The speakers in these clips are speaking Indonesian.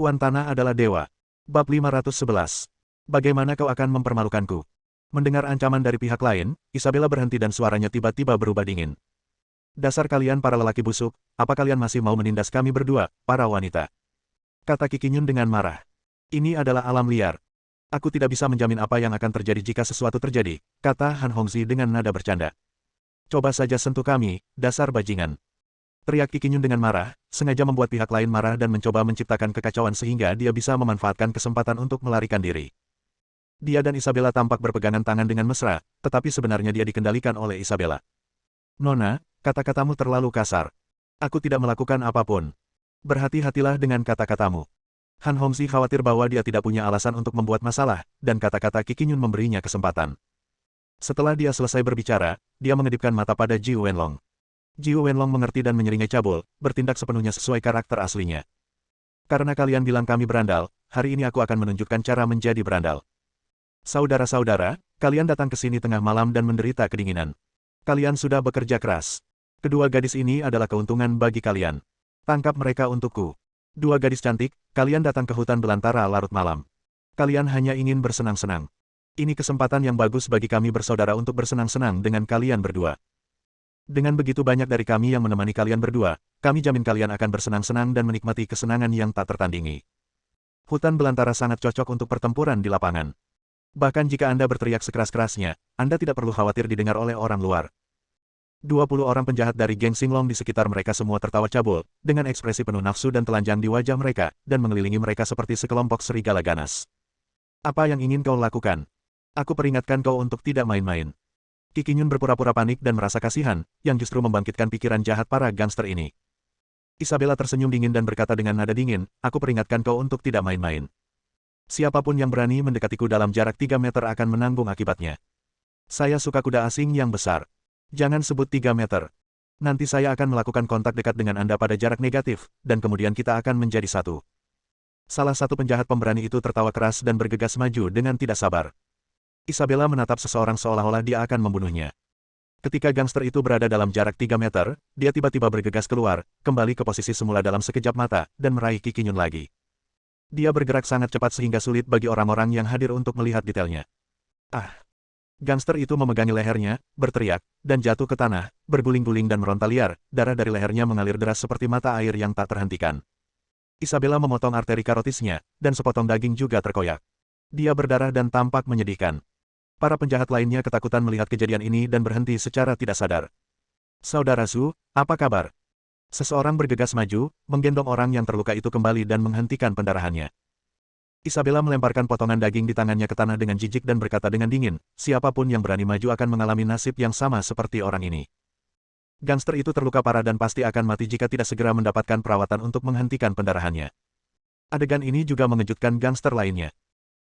Tuan Tanah adalah dewa. Bab 511. Bagaimana kau akan mempermalukanku? Mendengar ancaman dari pihak lain, Isabella berhenti dan suaranya tiba-tiba berubah dingin. Dasar kalian para lelaki busuk, apa kalian masih mau menindas kami berdua, para wanita? Kata Qi Qinyun dengan marah. Ini adalah alam liar. Aku tidak bisa menjamin apa yang akan terjadi jika sesuatu terjadi, kata Han Hongzhi dengan nada bercanda. Coba saja sentuh kami, dasar bajingan. Teriak Qi Qinyun dengan marah, sengaja membuat pihak lain marah dan mencoba menciptakan kekacauan sehingga dia bisa memanfaatkan kesempatan untuk melarikan diri. Dia dan Isabella tampak berpegangan tangan dengan mesra, tetapi sebenarnya dia dikendalikan oleh Isabella. Nona, kata-katamu terlalu kasar. Aku tidak melakukan apapun. Berhati-hatilah dengan kata-katamu. Han Hongzhi khawatir bahwa dia tidak punya alasan untuk membuat masalah, dan kata-kata Qi Qinyun memberinya kesempatan. Setelah dia selesai berbicara, dia mengedipkan mata pada Ji Wenlong. Ji Wenlong mengerti dan menyeringai cabul, bertindak sepenuhnya sesuai karakter aslinya. Karena kalian bilang kami berandal, hari ini aku akan menunjukkan cara menjadi berandal. Saudara-saudara, kalian datang ke sini tengah malam dan menderita kedinginan. Kalian sudah bekerja keras. Kedua gadis ini adalah keuntungan bagi kalian. Tangkap mereka untukku. Dua gadis cantik, kalian datang ke hutan belantara larut malam. Kalian hanya ingin bersenang-senang. Ini kesempatan yang bagus bagi kami bersaudara untuk bersenang-senang dengan kalian berdua. Dengan begitu banyak dari kami yang menemani kalian berdua, kami jamin kalian akan bersenang-senang dan menikmati kesenangan yang tak tertandingi. Hutan belantara sangat cocok untuk pertempuran di lapangan. Bahkan jika Anda berteriak sekeras-kerasnya, Anda tidak perlu khawatir didengar oleh orang luar. 20 orang penjahat dari geng Singlong di sekitar mereka semua tertawa cabul, dengan ekspresi penuh nafsu dan telanjang di wajah mereka, dan mengelilingi mereka seperti sekelompok serigala ganas. Apa yang ingin kau lakukan? Aku peringatkan kau untuk tidak main-main. Qi Qinyun berpura-pura panik dan merasa kasihan, yang justru membangkitkan pikiran jahat para gangster ini. Isabella tersenyum dingin dan berkata dengan nada dingin, aku peringatkan kau untuk tidak main-main. Siapapun yang berani mendekatiku dalam jarak 3 meter akan menanggung akibatnya. Saya suka kuda asing yang besar. Jangan sebut 3 meter. Nanti saya akan melakukan kontak dekat dengan Anda pada jarak negatif, dan kemudian kita akan menjadi satu. Salah satu penjahat pemberani itu tertawa keras dan bergegas maju dengan tidak sabar. Isabella menatap seseorang seolah-olah dia akan membunuhnya. Ketika gangster itu berada dalam jarak 3 meter, dia tiba-tiba bergegas keluar, kembali ke posisi semula dalam sekejap mata, dan meraih Qi Qinyun lagi. Dia bergerak sangat cepat sehingga sulit bagi orang-orang yang hadir untuk melihat detailnya. Ah! Gangster itu memegangi lehernya, berteriak, dan jatuh ke tanah, berguling-guling dan meronta liar, darah dari lehernya mengalir deras seperti mata air yang tak terhentikan. Isabella memotong arteri karotisnya, dan sepotong daging juga terkoyak. Dia berdarah dan tampak menyedihkan. Para penjahat lainnya ketakutan melihat kejadian ini dan berhenti secara tidak sadar. Saudara Su, apa kabar? Seseorang bergegas maju, menggendong orang yang terluka itu kembali dan menghentikan pendarahannya. Isabella melemparkan potongan daging di tangannya ke tanah dengan jijik dan berkata dengan dingin, siapapun yang berani maju akan mengalami nasib yang sama seperti orang ini. Gangster itu terluka parah dan pasti akan mati jika tidak segera mendapatkan perawatan untuk menghentikan pendarahannya. Adegan ini juga mengejutkan gangster lainnya.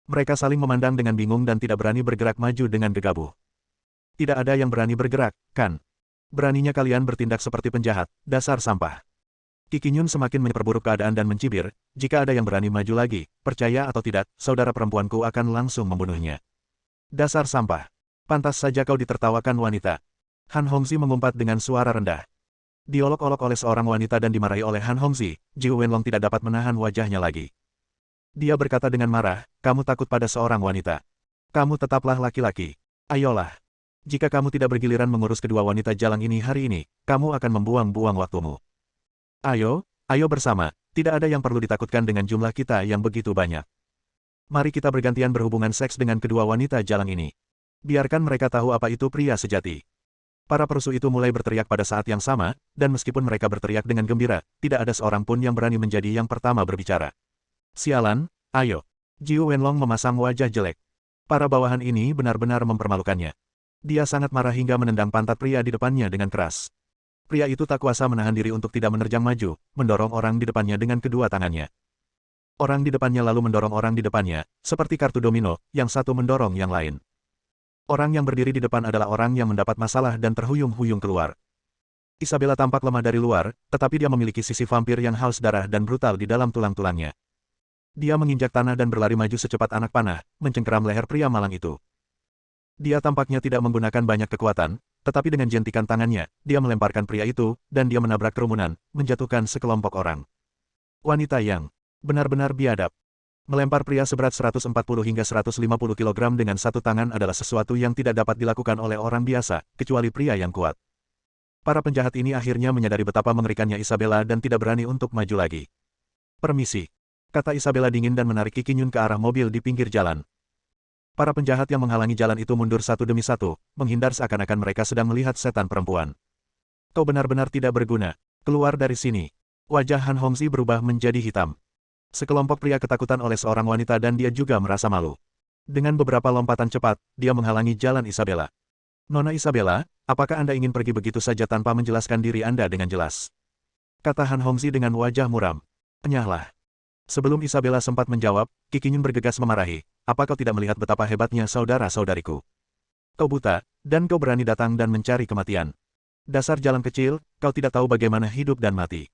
Mereka saling memandang dengan bingung dan tidak berani bergerak maju dengan gegabah. Tidak ada yang berani bergerak, kan? Beraninya kalian bertindak seperti penjahat, dasar sampah. Qi Qinyun semakin memperburuk keadaan dan mencibir, jika ada yang berani maju lagi, percaya atau tidak, saudara perempuanku akan langsung membunuhnya. Dasar sampah. Pantas saja kau ditertawakan wanita. Han Hongzhi mengumpat dengan suara rendah. Diolok-olok oleh seorang wanita dan dimarahi oleh Han Hongzhi, Ji Wenlong tidak dapat menahan wajahnya lagi. Dia berkata dengan marah, kamu takut pada seorang wanita. Kamu tetaplah laki-laki. Ayolah. Jika kamu tidak bergiliran mengurus kedua wanita jalang ini hari ini, kamu akan membuang-buang waktumu. Ayo bersama, tidak ada yang perlu ditakutkan dengan jumlah kita yang begitu banyak. Mari kita bergantian berhubungan seks dengan kedua wanita jalang ini. Biarkan mereka tahu apa itu pria sejati. Para perusuh itu mulai berteriak pada saat yang sama, dan meskipun mereka berteriak dengan gembira, tidak ada seorang pun yang berani menjadi yang pertama berbicara. Sialan, ayo. Ji Wenlong memasang wajah jelek. Para bawahan ini benar-benar mempermalukannya. Dia sangat marah hingga menendang pantat pria di depannya dengan keras. Pria itu tak kuasa menahan diri untuk tidak menerjang maju, mendorong orang di depannya dengan kedua tangannya. Orang di depannya lalu mendorong orang di depannya, seperti kartu domino, yang satu mendorong yang lain. Orang yang berdiri di depan adalah orang yang mendapat masalah dan terhuyung-huyung keluar. Isabella tampak lemah dari luar, tetapi dia memiliki sisi vampir yang haus darah dan brutal di dalam tulang-tulangnya. Dia menginjak tanah dan berlari maju secepat anak panah, mencengkeram leher pria malang itu. Dia tampaknya tidak menggunakan banyak kekuatan, tetapi dengan jentikan tangannya, dia melemparkan pria itu, dan dia menabrak kerumunan, menjatuhkan sekelompok orang. Wanita yang Benar-benar biadab. Melempar pria seberat 140 hingga 150 kilogram dengan satu tangan adalah sesuatu yang tidak dapat dilakukan oleh orang biasa, kecuali pria yang kuat. Para penjahat ini akhirnya menyadari betapa mengerikannya Isabella dan tidak berani untuk maju lagi. "Permisi," kata Isabella dingin dan menarik Qi Qinyun ke arah mobil di pinggir jalan. Para penjahat yang menghalangi jalan itu mundur satu demi satu, menghindar seakan-akan mereka sedang melihat setan perempuan. "Kau benar-benar tidak berguna. Keluar dari sini." Wajah Han Hongzhi berubah menjadi hitam. Sekelompok pria ketakutan oleh seorang wanita dan dia juga merasa malu. Dengan beberapa lompatan cepat, dia menghalangi jalan Isabella. "Nona Isabella, apakah Anda ingin pergi begitu saja tanpa menjelaskan diri Anda dengan jelas?" kata Han Hongzhi dengan wajah muram. "Enyahlah." Sebelum Isabella sempat menjawab, Qi Qinyun bergegas memarahi, "Apa kau tidak melihat betapa hebatnya saudara-saudariku? Kau buta, dan kau berani datang dan mencari kematian. Dasar jalan kecil, kau tidak tahu bagaimana hidup dan mati.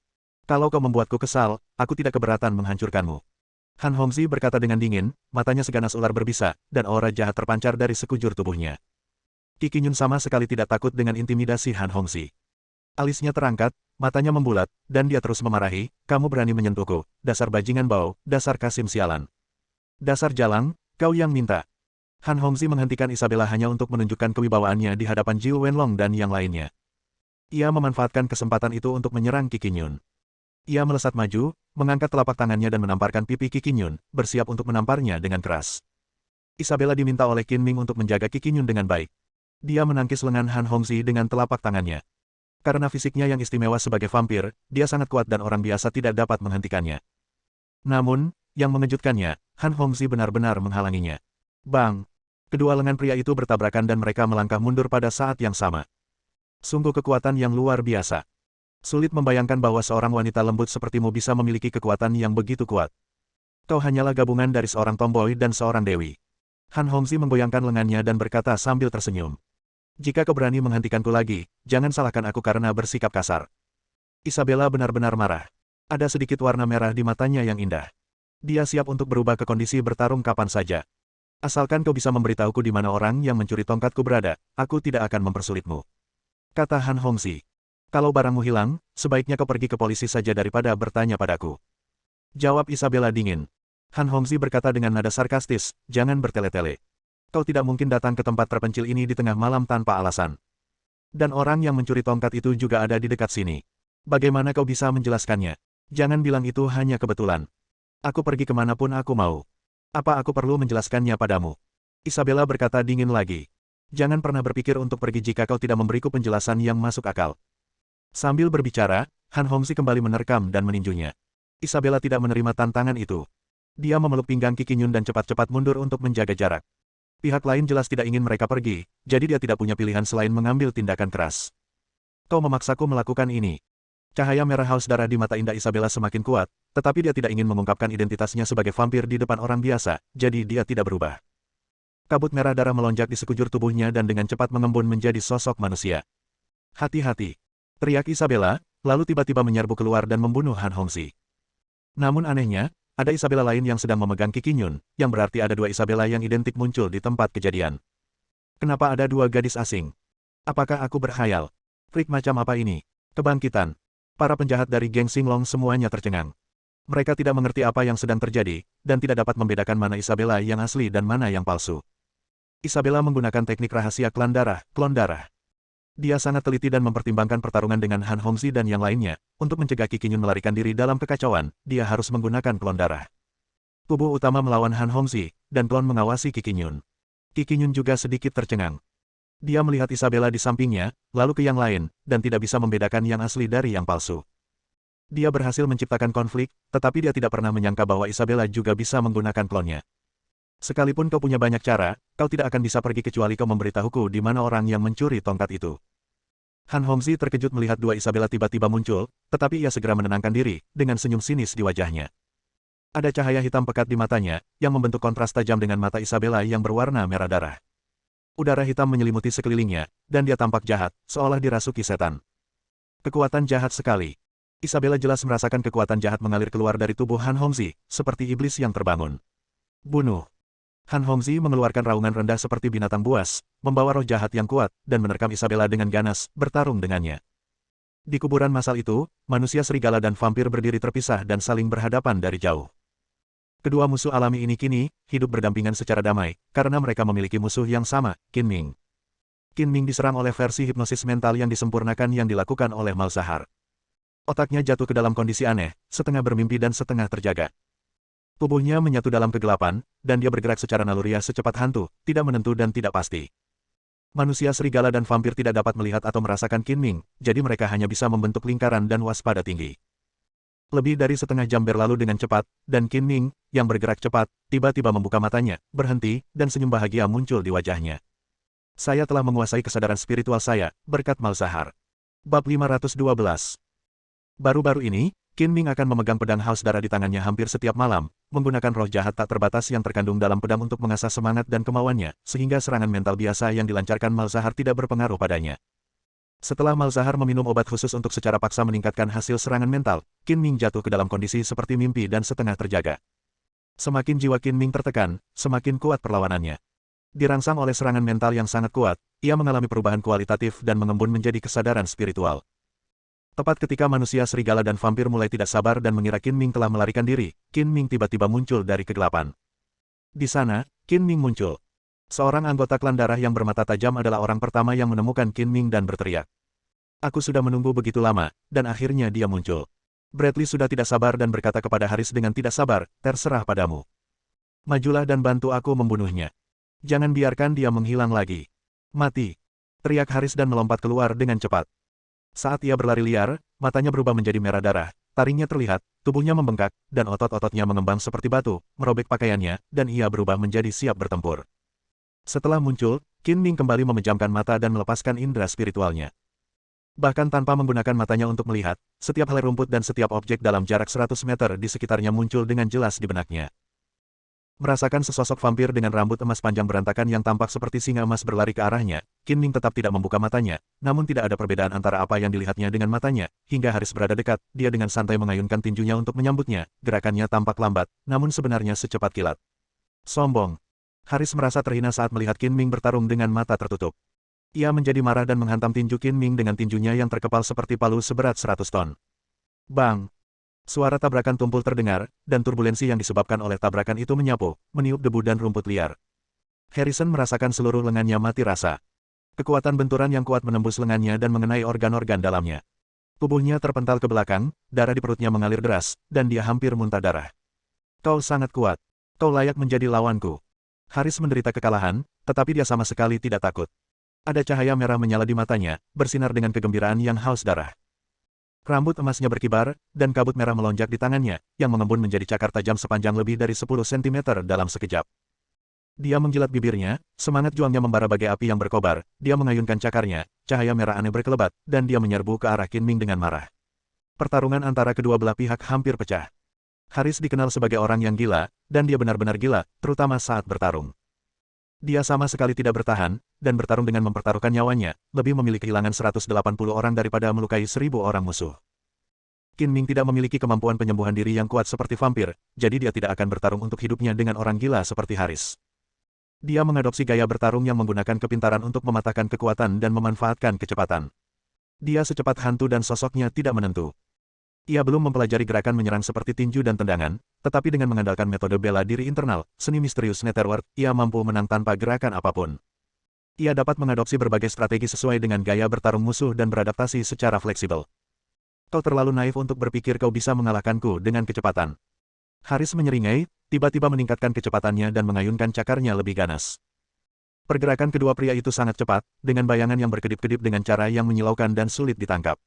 Kalau kau membuatku kesal, aku tidak keberatan menghancurkanmu." Han Hongzhi berkata dengan dingin, matanya seganas ular berbisa, dan aura jahat terpancar dari sekujur tubuhnya. Qi Qinyun sama sekali tidak takut dengan intimidasi Han Hongzhi. Alisnya terangkat, matanya membulat, dan dia terus memarahi, "Kamu berani menyentuhku, dasar bajingan bau, dasar Kasim sialan. Dasar jalang, kau yang minta." Han Hongzhi menghentikan Isabella hanya untuk menunjukkan kewibawaannya di hadapan Jiu Wenlong dan yang lainnya. Ia memanfaatkan kesempatan itu untuk menyerang Qi Qinyun. Ia melesat maju, mengangkat telapak tangannya dan menamparkan pipi Qi Qinyun, bersiap untuk menamparnya dengan keras. Isabella diminta oleh Qin Ming untuk menjaga Qi Qinyun dengan baik. Dia menangkis lengan Han Hongzhi dengan telapak tangannya. Karena fisiknya yang istimewa sebagai vampir, dia sangat kuat dan orang biasa tidak dapat menghentikannya. Namun, yang mengejutkannya, Han Hongzhi benar-benar menghalanginya. Bang! Kedua lengan pria itu bertabrakan dan mereka melangkah mundur pada saat yang sama. Sungguh kekuatan yang luar biasa. Sulit membayangkan bahwa seorang wanita lembut sepertimu bisa memiliki kekuatan yang begitu kuat. Kau hanyalah gabungan dari seorang tomboy dan seorang dewi. Han Hongzhi menggoyangkan lengannya dan berkata sambil tersenyum. "Jika kau berani menghentikanku lagi, jangan salahkan aku karena bersikap kasar." Isabella benar-benar marah. Ada sedikit warna merah di matanya yang indah. Dia siap untuk berubah ke kondisi bertarung kapan saja. "Asalkan kau bisa memberitahuku di mana orang yang mencuri tongkatku berada, aku tidak akan mempersulitmu," kata Han Hongzhi. "Kalau barangmu hilang, sebaiknya kau pergi ke polisi saja daripada bertanya padaku," jawab Isabella dingin. Han Hongzhi berkata dengan nada sarkastis, "Jangan bertele-tele. Kau tidak mungkin datang ke tempat terpencil ini di tengah malam tanpa alasan. Dan orang yang mencuri tongkat itu juga ada di dekat sini. Bagaimana kau bisa menjelaskannya? Jangan bilang itu hanya kebetulan. Aku pergi kemanapun aku mau. Apa aku perlu menjelaskannya padamu?" Isabella berkata dingin lagi. "Jangan pernah berpikir untuk pergi jika kau tidak memberiku penjelasan yang masuk akal." Sambil berbicara, Han Hongzhi kembali menerkam dan meninjunya. Isabella tidak menerima tantangan itu. Dia memeluk pinggang Qi Qinyun dan cepat-cepat mundur untuk menjaga jarak. Pihak lain jelas tidak ingin mereka pergi, jadi dia tidak punya pilihan selain mengambil tindakan keras. "Kau memaksaku melakukan ini." Cahaya merah haus darah di mata indah Isabella semakin kuat, tetapi dia tidak ingin mengungkapkan identitasnya sebagai vampir di depan orang biasa, jadi dia tidak berubah. Kabut merah darah melonjak di sekujur tubuhnya dan dengan cepat mengembun menjadi sosok manusia. "Hati-hati!" teriak Isabella, lalu tiba-tiba menyerbu keluar dan membunuh Han Hongzhi. Namun anehnya, ada Isabella lain yang sedang memegang Qi Qinyun, yang berarti ada dua Isabella yang identik muncul di tempat kejadian. Kenapa ada dua gadis asing? Apakah aku berkhayal? Trik macam apa ini? Kebangkitan. Para penjahat dari geng Xinglong semuanya tercengang. Mereka tidak mengerti apa yang sedang terjadi, dan tidak dapat membedakan mana Isabella yang asli dan mana yang palsu. Isabella menggunakan teknik rahasia klon darah. Dia sangat teliti dan mempertimbangkan pertarungan dengan Han Hongzhi dan yang lainnya. Untuk mencegah Qi Qinyun melarikan diri dalam kekacauan, dia harus menggunakan klon darah. Tubuh utama melawan Han Hongzhi, dan klon mengawasi Qi Qinyun. Qi Qinyun juga sedikit tercengang. Dia melihat Isabella di sampingnya, lalu ke yang lain, dan tidak bisa membedakan yang asli dari yang palsu. Dia berhasil menciptakan konflik, tetapi dia tidak pernah menyangka bahwa Isabella juga bisa menggunakan klonnya. "Sekalipun kau punya banyak cara, kau tidak akan bisa pergi kecuali kau memberitahuku di mana orang yang mencuri tongkat itu." Han Hongzhi terkejut melihat dua Isabella tiba-tiba muncul, tetapi ia segera menenangkan diri, dengan senyum sinis di wajahnya. Ada cahaya hitam pekat di matanya, yang membentuk kontras tajam dengan mata Isabella yang berwarna merah darah. Udara hitam menyelimuti sekelilingnya, dan dia tampak jahat, seolah dirasuki setan. Kekuatan jahat sekali. Isabella jelas merasakan kekuatan jahat mengalir keluar dari tubuh Han Hongzhi, seperti iblis yang terbangun. "Bunuh!" Han Hongzhi mengeluarkan raungan rendah seperti binatang buas, membawa roh jahat yang kuat, dan menerkam Isabella dengan ganas, bertarung dengannya. Di kuburan massal itu, manusia serigala dan vampir berdiri terpisah dan saling berhadapan dari jauh. Kedua musuh alami ini kini hidup berdampingan secara damai, karena mereka memiliki musuh yang sama, Qin Ming. Qin Ming diserang oleh versi hipnosis mental yang disempurnakan yang dilakukan oleh Malzahar. Otaknya jatuh ke dalam kondisi aneh, setengah bermimpi dan setengah terjaga. Tubuhnya menyatu dalam kegelapan, dan dia bergerak secara naluriah secepat hantu, tidak menentu dan tidak pasti. Manusia serigala dan vampir tidak dapat melihat atau merasakan Qin Ming, jadi mereka hanya bisa membentuk lingkaran dan waspada tinggi. Lebih dari setengah jam berlalu dengan cepat, dan Qin Ming, yang bergerak cepat, tiba-tiba membuka matanya, berhenti, dan senyum bahagia muncul di wajahnya. Saya telah menguasai kesadaran spiritual saya, berkat Malzahar. Bab 512. Baru-baru ini, Qin Ming akan memegang pedang haus darah di tangannya hampir setiap malam, menggunakan roh jahat tak terbatas yang terkandung dalam pedang untuk mengasah semangat dan kemauannya, sehingga serangan mental biasa yang dilancarkan Malzahar tidak berpengaruh padanya. Setelah Malzahar meminum obat khusus untuk secara paksa meningkatkan hasil serangan mental, Qin Ming jatuh ke dalam kondisi seperti mimpi dan setengah terjaga. Semakin jiwa Qin Ming tertekan, semakin kuat perlawanannya. Dirangsang oleh serangan mental yang sangat kuat, ia mengalami perubahan kualitatif dan mengembun menjadi kesadaran spiritual. Tepat ketika manusia serigala dan vampir mulai tidak sabar dan mengira Qin Ming telah melarikan diri, Qin Ming tiba-tiba muncul dari kegelapan. Di sana, Qin Ming muncul. Seorang anggota klan darah yang bermata tajam adalah orang pertama yang menemukan Qin Ming dan berteriak. Aku sudah menunggu begitu lama, dan akhirnya dia muncul. Bradley sudah tidak sabar dan berkata kepada Haris dengan tidak sabar, terserah padamu. Majulah dan bantu aku membunuhnya. Jangan biarkan dia menghilang lagi. Mati. Teriak Haris dan melompat keluar dengan cepat. Saat ia berlari liar, matanya berubah menjadi merah darah, taringnya terlihat, tubuhnya membengkak, dan otot-ototnya mengembang seperti batu, merobek pakaiannya, dan ia berubah menjadi siap bertempur. Setelah muncul, Qin Ming kembali memejamkan mata dan melepaskan indera spiritualnya. Bahkan tanpa menggunakan matanya untuk melihat, setiap helai rumput dan setiap objek dalam jarak 100 meter di sekitarnya muncul dengan jelas di benaknya. Merasakan sesosok vampir dengan rambut emas panjang berantakan yang tampak seperti singa emas berlari ke arahnya, Qin Ming tetap tidak membuka matanya, namun tidak ada perbedaan antara apa yang dilihatnya dengan matanya, hingga Haris berada dekat, dia dengan santai mengayunkan tinjunya untuk menyambutnya, gerakannya tampak lambat, namun sebenarnya secepat kilat. Sombong. Haris merasa terhina saat melihat Qin Ming bertarung dengan mata tertutup. Ia menjadi marah dan menghantam tinju Qin Ming dengan tinjunya yang terkepal seperti palu seberat 100 ton. Bang! Suara tabrakan tumpul terdengar, dan turbulensi yang disebabkan oleh tabrakan itu menyapu, meniup debu dan rumput liar. Harrison merasakan seluruh lengannya mati rasa. Kekuatan benturan yang kuat menembus lengannya dan mengenai organ-organ dalamnya. Tubuhnya terpental ke belakang, darah di perutnya mengalir deras, dan dia hampir muntah darah. Kau sangat kuat. Kau layak menjadi lawanku. Haris menderita kekalahan, tetapi dia sama sekali tidak takut. Ada cahaya merah menyala di matanya, bersinar dengan kegembiraan yang haus darah. Rambut emasnya berkibar, dan kabut merah melonjak di tangannya, yang mengembun menjadi cakar tajam sepanjang lebih dari 10 cm dalam sekejap. Dia menjilat bibirnya, semangat juangnya membara bagai api yang berkobar, dia mengayunkan cakarnya, cahaya merah aneh berkelebat, dan dia menyerbu ke arah Qin Ming dengan marah. Pertarungan antara kedua belah pihak hampir pecah. Haris dikenal sebagai orang yang gila, dan dia benar-benar gila, terutama saat bertarung. Dia sama sekali tidak bertahan, dan bertarung dengan mempertaruhkan nyawanya, lebih memilih kehilangan 180 orang daripada melukai 1000 orang musuh. Qin Ming tidak memiliki kemampuan penyembuhan diri yang kuat seperti vampir, jadi dia tidak akan bertarung untuk hidupnya dengan orang gila seperti Haris. Dia mengadopsi gaya bertarung yang menggunakan kepintaran untuk mematahkan kekuatan dan memanfaatkan kecepatan. Dia secepat hantu dan sosoknya tidak menentu. Ia belum mempelajari gerakan menyerang seperti tinju dan tendangan, tetapi dengan mengandalkan metode bela diri internal, seni misterius Netherworld, ia mampu menang tanpa gerakan apapun. Ia dapat mengadopsi berbagai strategi sesuai dengan gaya bertarung musuh dan beradaptasi secara fleksibel. Kau terlalu naif untuk berpikir kau bisa mengalahkanku dengan kecepatan. Haris menyeringai, tiba-tiba meningkatkan kecepatannya dan mengayunkan cakarnya lebih ganas. Pergerakan kedua pria itu sangat cepat, dengan bayangan yang berkedip-kedip dengan cara yang menyilaukan dan sulit ditangkap.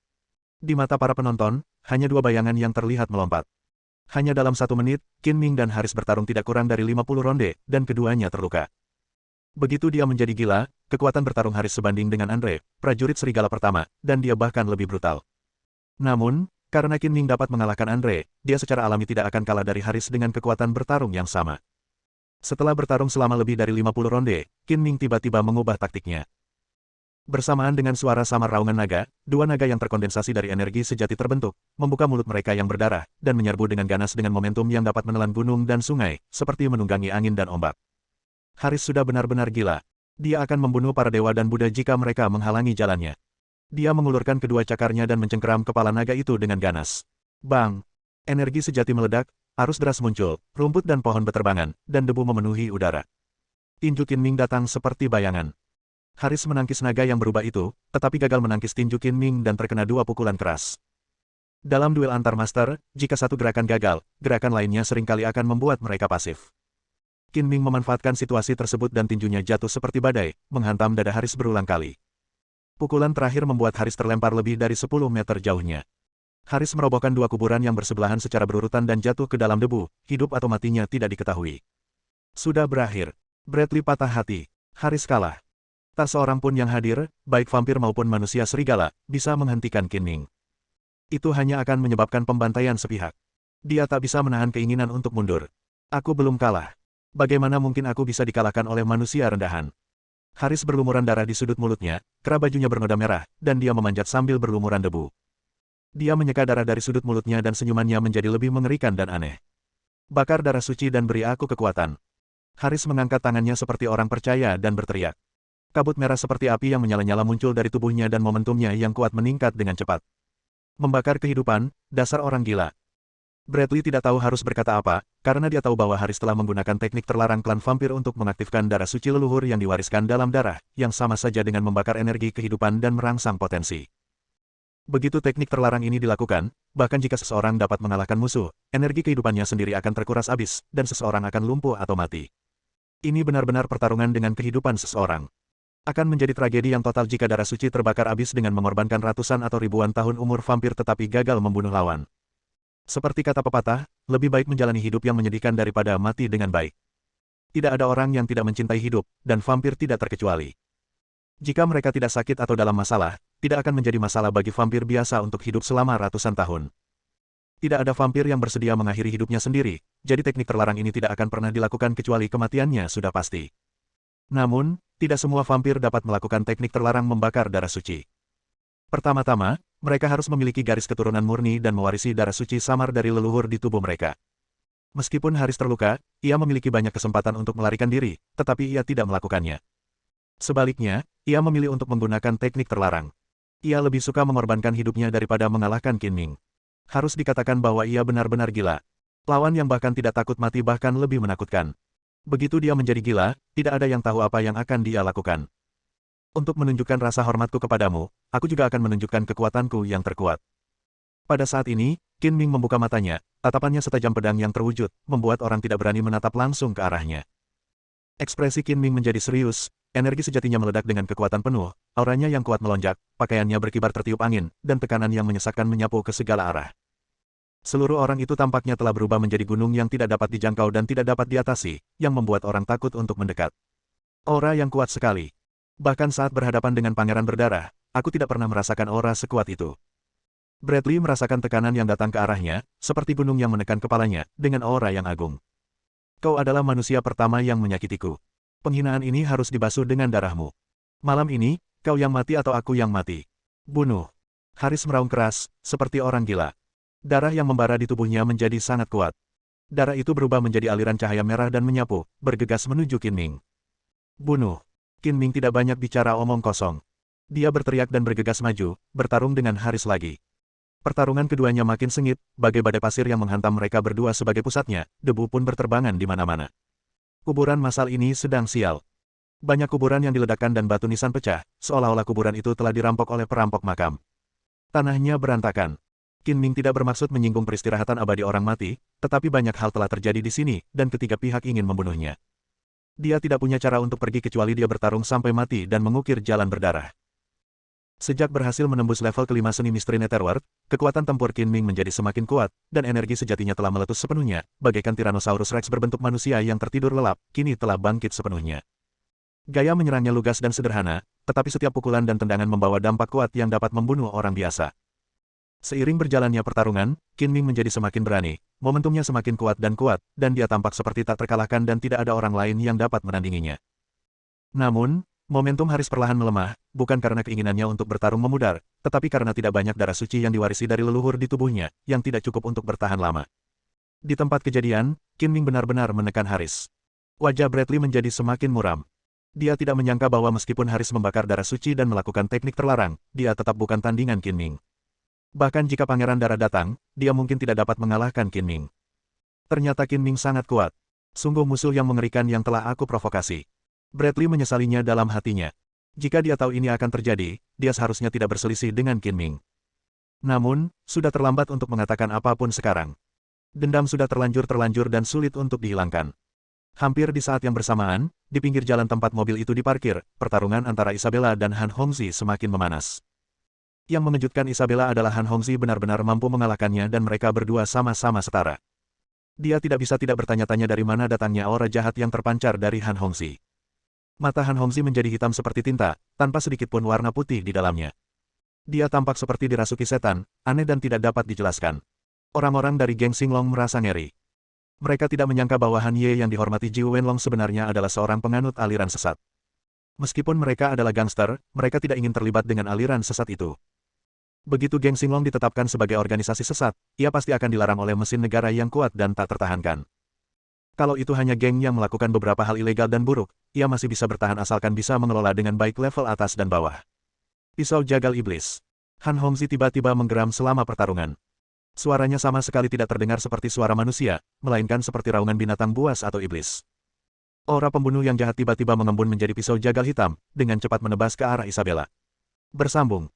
Di mata para penonton, hanya dua bayangan yang terlihat melompat. Hanya dalam 1 menit, Qin Ming dan Haris bertarung tidak kurang dari 50 ronde, dan keduanya terluka. Begitu dia menjadi gila, kekuatan bertarung Haris sebanding dengan Andre, prajurit serigala pertama, dan dia bahkan lebih brutal. Namun, karena Qin Ming dapat mengalahkan Andre, dia secara alami tidak akan kalah dari Haris dengan kekuatan bertarung yang sama. Setelah bertarung selama lebih dari 50 ronde, Qin Ming tiba-tiba mengubah taktiknya. Bersamaan dengan suara samar raungan naga, dua naga yang terkondensasi dari energi sejati terbentuk, membuka mulut mereka yang berdarah, dan menyerbu dengan ganas dengan momentum yang dapat menelan gunung dan sungai, seperti menunggangi angin dan ombak. Haris sudah benar-benar gila. Dia akan membunuh para dewa dan Buddha jika mereka menghalangi jalannya. Dia mengulurkan kedua cakarnya dan mencengkeram kepala naga itu dengan ganas. Bang! Energi sejati meledak, arus deras muncul, rumput dan pohon beterbangan, dan debu memenuhi udara. Tinju Qin Ming datang seperti bayangan. Haris menangkis naga yang berubah itu, tetapi gagal menangkis tinju Qin Ming dan terkena dua pukulan keras. Dalam duel antar master, jika satu gerakan gagal, gerakan lainnya seringkali akan membuat mereka pasif. Qin Ming memanfaatkan situasi tersebut dan tinjunya jatuh seperti badai, menghantam dada Haris berulang kali. Pukulan terakhir membuat Haris terlempar lebih dari 10 meter jauhnya. Haris merobohkan dua kuburan yang bersebelahan secara berurutan dan jatuh ke dalam debu, hidup atau matinya tidak diketahui. Sudah berakhir. Bradley patah hati. Haris kalah. Tak seorang pun yang hadir, baik vampir maupun manusia serigala, bisa menghentikan Qin Ming. Itu hanya akan menyebabkan pembantaian sepihak. Dia tak bisa menahan keinginan untuk mundur. Aku belum kalah. Bagaimana mungkin aku bisa dikalahkan oleh manusia rendahan? Haris berlumuran darah di sudut mulutnya, kera bajunya bernoda merah, dan dia memanjat sambil berlumuran debu. Dia menyeka darah dari sudut mulutnya dan senyumannya menjadi lebih mengerikan dan aneh. Bakar darah suci dan beri aku kekuatan. Haris mengangkat tangannya seperti orang percaya dan berteriak. Kabut merah seperti api yang menyala-nyala muncul dari tubuhnya dan momentumnya yang kuat meningkat dengan cepat. Membakar kehidupan, dasar orang gila. Bradley tidak tahu harus berkata apa, karena dia tahu bahwa Haris telah menggunakan teknik terlarang klan vampir untuk mengaktifkan darah suci leluhur yang diwariskan dalam darah, yang sama saja dengan membakar energi kehidupan dan merangsang potensi. Begitu teknik terlarang ini dilakukan, bahkan jika seseorang dapat mengalahkan musuh, energi kehidupannya sendiri akan terkuras habis, dan seseorang akan lumpuh atau mati. Ini benar-benar pertarungan dengan kehidupan seseorang. Akan menjadi tragedi yang total jika darah suci terbakar habis dengan mengorbankan ratusan atau ribuan tahun umur vampir tetapi gagal membunuh lawan. Seperti kata pepatah, lebih baik menjalani hidup yang menyedihkan daripada mati dengan baik. Tidak ada orang yang tidak mencintai hidup, dan vampir tidak terkecuali. Jika mereka tidak sakit atau dalam masalah, tidak akan menjadi masalah bagi vampir biasa untuk hidup selama ratusan tahun. Tidak ada vampir yang bersedia mengakhiri hidupnya sendiri, jadi teknik terlarang ini tidak akan pernah dilakukan kecuali kematiannya sudah pasti. Namun, tidak semua vampir dapat melakukan teknik terlarang membakar darah suci. Pertama-tama, mereka harus memiliki garis keturunan murni dan mewarisi darah suci samar dari leluhur di tubuh mereka. Meskipun Haris terluka, ia memiliki banyak kesempatan untuk melarikan diri, tetapi ia tidak melakukannya. Sebaliknya, ia memilih untuk menggunakan teknik terlarang. Ia lebih suka mengorbankan hidupnya daripada mengalahkan Qin Ming. Harus dikatakan bahwa ia benar-benar gila. Lawan yang bahkan tidak takut mati bahkan lebih menakutkan. Begitu dia menjadi gila, tidak ada yang tahu apa yang akan dia lakukan. Untuk menunjukkan rasa hormatku kepadamu, aku juga akan menunjukkan kekuatanku yang terkuat. Pada saat ini, Qin Ming membuka matanya, tatapannya setajam pedang yang terwujud, membuat orang tidak berani menatap langsung ke arahnya. Ekspresi Qin Ming menjadi serius, energi sejatinya meledak dengan kekuatan penuh, auranya yang kuat melonjak, pakaiannya berkibar tertiup angin, dan tekanan yang menyesakkan menyapu ke segala arah. Seluruh orang itu tampaknya telah berubah menjadi gunung yang tidak dapat dijangkau dan tidak dapat diatasi, yang membuat orang takut untuk mendekat. Aura yang kuat sekali. Bahkan saat berhadapan dengan pangeran berdarah, aku tidak pernah merasakan aura sekuat itu. Bradley merasakan tekanan yang datang ke arahnya, seperti gunung yang menekan kepalanya, dengan aura yang agung. Kau adalah manusia pertama yang menyakitiku. Penghinaan ini harus dibasuh dengan darahmu. Malam ini, kau yang mati atau aku yang mati. Bunuh. Haris meraung keras, seperti orang gila. Darah yang membara di tubuhnya menjadi sangat kuat. Darah itu berubah menjadi aliran cahaya merah dan menyapu, bergegas menuju Qin Ming. Bunuh. Qin Ming tidak banyak bicara omong kosong. Dia berteriak dan bergegas maju, bertarung dengan Haris lagi. Pertarungan keduanya makin sengit, bagai badai pasir yang menghantam mereka berdua sebagai pusatnya, debu pun berterbangan di mana-mana. Kuburan massal ini sedang sial. Banyak kuburan yang diledakkan dan batu nisan pecah, seolah-olah kuburan itu telah dirampok oleh perampok makam. Tanahnya berantakan. Qin Ming tidak bermaksud menyinggung peristirahatan abadi orang mati, tetapi banyak hal telah terjadi di sini, dan ketiga pihak ingin membunuhnya. Dia tidak punya cara untuk pergi kecuali dia bertarung sampai mati dan mengukir jalan berdarah. Sejak berhasil menembus level kelima seni misteri Netherworld, kekuatan tempur Qin Ming menjadi semakin kuat, dan energi sejatinya telah meletus sepenuhnya, bagaikan Tyrannosaurus Rex berbentuk manusia yang tertidur lelap, kini telah bangkit sepenuhnya. Gaya menyerangnya lugas dan sederhana, tetapi setiap pukulan dan tendangan membawa dampak kuat yang dapat membunuh orang biasa. Seiring berjalannya pertarungan, Qin Ming menjadi semakin berani, momentumnya semakin kuat, dan dia tampak seperti tak terkalahkan dan tidak ada orang lain yang dapat menandinginya. Namun, momentum Haris perlahan melemah, bukan karena keinginannya untuk bertarung memudar, tetapi karena tidak banyak darah suci yang diwarisi dari leluhur di tubuhnya, yang tidak cukup untuk bertahan lama. Di tempat kejadian, Qin Ming benar-benar menekan Haris. Wajah Bradley menjadi semakin muram. Dia tidak menyangka bahwa meskipun Haris membakar darah suci dan melakukan teknik terlarang, dia tetap bukan tandingan Qin Ming. Bahkan jika Pangeran Darah datang, dia mungkin tidak dapat mengalahkan Qin Ming. Ternyata Qin Ming sangat kuat. Sungguh musuh yang mengerikan yang telah aku provokasi. Bradley menyesalinya dalam hatinya. Jika dia tahu ini akan terjadi, dia seharusnya tidak berselisih dengan Qin Ming. Namun, sudah terlambat untuk mengatakan apapun sekarang. Dendam sudah terlanjur dan sulit untuk dihilangkan. Hampir di saat yang bersamaan, di pinggir jalan tempat mobil itu diparkir, pertarungan antara Isabella dan Han Hongzhi semakin memanas. Yang mengejutkan Isabella adalah Han Hongzhi benar-benar mampu mengalahkannya dan mereka berdua sama-sama setara. Dia tidak bisa tidak bertanya-tanya dari mana datangnya aura jahat yang terpancar dari Han Hongzhi. Mata Han Hongzhi menjadi hitam seperti tinta, tanpa sedikit pun warna putih di dalamnya. Dia tampak seperti dirasuki setan, aneh dan tidak dapat dijelaskan. Orang-orang dari geng Xinglong merasa ngeri. Mereka tidak menyangka bahwa Han Ye yang dihormati Jiu Wenlong sebenarnya adalah seorang penganut aliran sesat. Meskipun mereka adalah gangster, mereka tidak ingin terlibat dengan aliran sesat itu. Begitu geng Xinglong ditetapkan sebagai organisasi sesat, ia pasti akan dilarang oleh mesin negara yang kuat dan tak tertahankan. Kalau itu hanya geng yang melakukan beberapa hal ilegal dan buruk, ia masih bisa bertahan asalkan bisa mengelola dengan baik level atas dan bawah. Pisau jagal iblis. Han Hongzhi tiba-tiba menggeram selama pertarungan. Suaranya sama sekali tidak terdengar seperti suara manusia, melainkan seperti raungan binatang buas atau iblis. Aura pembunuh yang jahat tiba-tiba mengembun menjadi pisau jagal hitam, dengan cepat menebas ke arah Isabella. Bersambung.